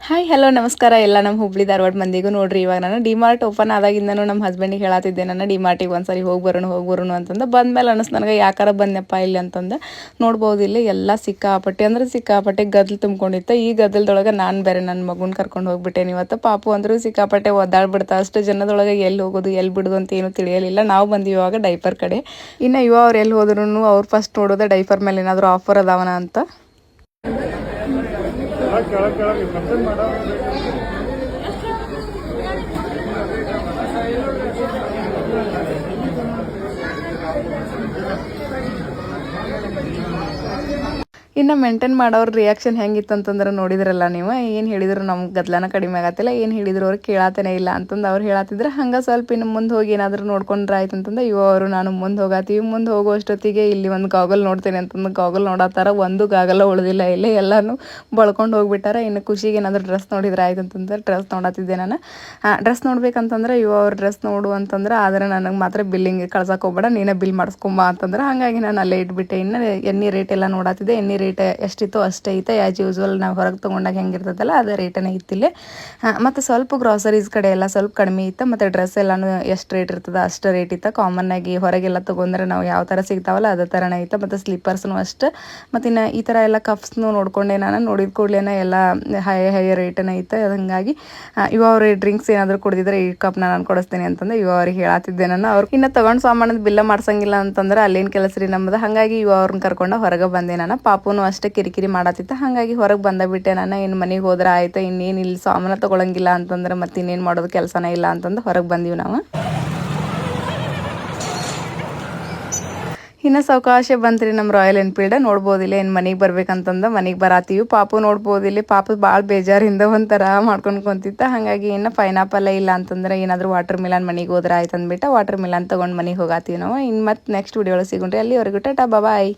Hi hello ನಮಸ್ಕಾರ ಎಲ್ಲ ನಮ್ಮ ಹುಬ್ಳಿ ಧಾರವಾಡ ಮಂದಿಗೂ ನೋಡ್ರಿ. ಇವಾಗ ನಾನು ಡಿಮಾರ್ಟ್ ಓಪನ್ ಆದಾಗಿಂದನೂ ನಮ್ಮ ಹಸ್ಬೆಂಡಿಗೆ ಹೇಳತ್ತಿದ್ದೆ, ನಾನು ಡಿಮಾರ್ಟಿಗೆ ಒಂದ್ಸರಿ ಹೋಗಿ ಬರೋಣ ಅಂತಂದು. ಬಂದ್ಮೇಲೆ ಅನಿಸ್ತು ನನಗೆ ಯಾಕಾರ ಬಂದೆಪ್ಪ ಇಲ್ಲಿ ಅಂತಂದು. ನೋಡ್ಬೋದು ಇಲ್ಲಿ ಎಲ್ಲ ಸಿಕ್ಕಾಪಟ್ಟೆ ಗದ್ದಲು ತುಂಬ್ಕೊಂಡಿತ್ತು. ಈ ಗದ್ದಲದೊಳಗೆ ನಾನು ಬೇರೆ ನನ್ನ ಮಗುನ ಕರ್ಕೊಂಡು ಹೋಗ್ಬಿಟ್ಟೇನೆ ಇವತ್ತು. ಪಾಪು ಅಂದರೂ ಸಿಕ್ಕಾಪಟ್ಟೆ ಒದ್ದಾಡ್ಬಿಡ್ತಾ. ಅಷ್ಟು ಜನದೊಳಗೆ ಎಲ್ಲಿ ಹೋಗೋದು ಎಲ್ಲಿ ಬಿಡೋದು ಅಂತ ಏನು ತಿಳಿಯಲಿಲ್ಲ. ನಾವು ಬಂದಿವಿ ಇವಾಗ ಡೈಪರ್ ಕಡೆ. ಇನ್ನು ಅವ್ರು ಎಲ್ಲಿ ಹೋದ್ರೂ ಅವ್ರು ಫಸ್ಟ್ ನೋಡೋದು ಡೈಪರ್ ಮೇಲೆ ಏನಾದರೂ ಆಫರ್ ಅದಾವನ ಅಂತ. ಇನ್ನು ಮೇಂಟೈನ್ ಮಾಡೋರು ರಿಯಾಕ್ಷನ್ ಹೆಂಗಿತ್ತು ಅಂತಂದ್ರೆ ನೋಡಿದ್ರಲ್ಲ ನೀವು. ಏನು ಹೇಳಿದ್ರು ನಮ್ಗೆ ಗದ್ಲನ ಕಡಿಮೆ ಆಗತ್ತಿಲ್ಲ, ಏನು ಹೇಳಿದ್ರು ಅವ್ರು ಕೇಳತ್ತೇನೆ ಇಲ್ಲ ಅಂತಂದು ಅವ್ರು ಹೇಳತ್ತಿದ್ರೆ. ಹಂಗೆ ಸ್ವಲ್ಪ ಇನ್ನು ಮುಂದೆ ಹೋಗಿ ಏನಾದರೂ ನೋಡ್ಕೊಂಡ್ರೆ ಆಯ್ತು ಅಂತಂದು ಅವರು ನಾನು ಮುಂದೆ ಹೋಗೋ ಅಷ್ಟೊತ್ತಿಗೆ ಇಲ್ಲಿ ಒಂದು ಗಾಗಲ್ ನೋಡ್ತೇನೆ ಅಂತಂದು ಗಾಗಲ್ ನೋಡತ್ತಾರ. ಒಂದು ಗಾಗಲ್ಲ ಉಳಿದಿಲ್ಲ ಇಲ್ಲಿ, ಎಲ್ಲನೂ ಬಳ್ಕೊಂಡು ಹೋಗ್ಬಿಟ್ಟಾರ. ಇನ್ನು ಖುಷಿಗೆ ಏನಾದರೂ ಡ್ರೆಸ್ ನೋಡಿದ್ರೆ ಆಯ್ತು ಅಂತಂದ್ರೆ ಡ್ರೆಸ್ ನೋಡತ್ತಿದ್ದೆ ನಾನು. ಡ್ರೆಸ್ ನೋಡ್ಬೇಕಂತಂದ್ರೆ ಅವ್ರ ಡ್ರೆಸ್ ನೋಡು ಅಂತಂದ್ರೆ, ಆದರೆ ನನಗೆ ಮಾತ್ರ ಬಿಲ್ಲಿಂಗ್ ಕಳ್ಸಕ್ಕೆ ಹೋಗ್ಬೇಡ, ನೀನೇ ಬಿಲ್ ಮಾಡಿಸ್ಕೊಂಬ ಅಂತಂದ್ರೆ. ಹಾಗಾಗಿ ನಾನು ಅಲ್ಲೇ ಇಟ್ಬಿಟ್ಟೆ. ಇನ್ನು ಎಣ್ಣೆ ರೇಟ್ ಎಲ್ಲ ನೋಡತ್ತಿದ್ದೆ. ಎಣ್ಣೆ ರೇಟ್ ಎಷ್ಟಿತ್ತು ಅಷ್ಟೇ ಐತೆ. ಆ್ಯಸ್ ಯೂಸ್ವಲ್ ನಾವು ಹೊರಗೆ ತೊಗೊಂಡಾಗ ಹೆಂಗಿರ್ತದಲ್ಲ ಅದೇ ರೇಟನೇ ಇತ್ತಿಲ್ಲಿ. ಮತ್ತು ಸ್ವಲ್ಪ ಗ್ರಾಸರೀಸ್ ಕಡೆ ಎಲ್ಲ ಸ್ವಲ್ಪ ಕಡಿಮೆ ಇತ್ತು. ಮತ್ತು ಡ್ರೆಸ್ ಎಲ್ಲನೂ ಎಷ್ಟು ರೇಟ್ ಇರ್ತದೆ ಅಷ್ಟು ರೇಟ್ ಇತ್ತು. ಕಾಮನ್ನಾಗಿ ಹೊರಗೆಲ್ಲ ತೊಗೊಂಡ್ರೆ ನಾವು ಯಾವ ಥರ ಸಿಗ್ತಾವಲ್ಲ ಅದೇ ಥರನೇ ಇತ್ತು. ಮತ್ತು ಸ್ಲೀಪರ್ಸ್ನು ಅಷ್ಟು. ಮತ್ತು ಇನ್ನು ಈ ಥರ ಎಲ್ಲ ಕಪ್ಸ್ನು ನೋಡ್ಕೊಂಡೆ ನಾನು. ನೋಡಿದ ಕೂಡಲೇ ಎಲ್ಲ ಹೈ ರೇಟನೇ ಇತ್ತು. ಹಾಗಾಗಿ ಅವ್ರು ಡ್ರಿಂಕ್ಸ್ ಏನಾದರೂ ಕುಡಿದಿದ್ರೆ ಈ ಕಪ್ನ ನಾನು ಕೊಡಿಸ್ತೀನಿ ಅಂತಂದು ಅವ್ರಿಗೆ ಹೇಳತ್ತಿದ್ದೆ ನಾನು. ಅವ್ರು ಇನ್ನು ತೊಗೊಂಡು ಸಾಮಾನದ ಬಿಲ್ಲ ಮಾಡ್ಸಂಗಿಲ್ಲ ಅಂತಂದ್ರೆ ಅಲ್ಲೇನು ಕೆಲಸ ರೀ ನಮ್ಮದು. ಹಾಗಾಗಿ ಅವ್ರನ್ನ ಕರ್ಕೊಂಡು ಹೊರಗೆ ಬಂದೆ ನಾನು. ಪಾಪುನು ಅಷ್ಟೇ ಕಿರಿಕಿರಿ ಮಾಡತ್ತಿತ್ತ. ಹಾಗಾಗಿ ಹೊರಗೆ ಬಂದುಬಿಟ್ಟೆ ನಾನು. ಇನ್ನು ಮನೆಗೆ ಹೋದ್ರೆ ಆಯ್ತು, ಇನ್ನೇನು ಇಲ್ಲಿ ಸಾಮಾನು ತೊಗೊಳಂಗಿಲ್ಲ ಅಂತಂದ್ರೆ ಮತ್ತೆ ಇನ್ನೇನು ಮಾಡೋದು ಕೆಲಸನೇ ಇಲ್ಲ ಅಂತಂದು ಹೊರಗೆ ಬಂದೀವಿ ನಾವು. ಇನ್ನು ಸಾವಕಾಶ ಬಂತ್ರಿ ನಮ್ಮ ರಾಯಲ್ ಎನ್ಫೀಲ್ಡ್. ನೋಡ್ಬೋದಿಲ್ಲ ಏನು ಮನೆಗೆ ಬರ್ಬೇಕಂತಂದು ಮನೆಗೆ ಬರಾತೀವಿ. ಪಾಪು ನೋಡ್ಬೋದಿಲ್ಲ, ಪಾಪು ಭಾಳ ಬೇಜಾರಿಂದ ಒಂಥರ ಮಾಡ್ಕೊಂಡು ಕುಂತಿತ್ತ. ಹಾಗಾಗಿ ಇನ್ನು ಪೈನಾಪಲ್ ಇಲ್ಲ ಅಂತಂದ್ರೆ ಏನಾದರೂ ವಾಟರ್ ಮಿಲನ್ ಮನೆಗೆ ಹೋದ್ರೆ ಆಯ್ತು ಅಂದ್ಬಿಟ್ಟು ವಾಟರ್ ಮಿಲನ್ ತೊಗೊಂಡು ಮನೆಗೆ ಹೋಗಾತೀವಿ ನಾವು. ಇನ್ನು ಮತ್ತೆ ನೆಕ್ಸ್ಟ್ ವಿಡಿಯೋ ಸಿಗೊಂಡ್ರಿ. ಅಲ್ಲಿವರೆಗೂ ಟಾಟಾ ಬಾಯ್.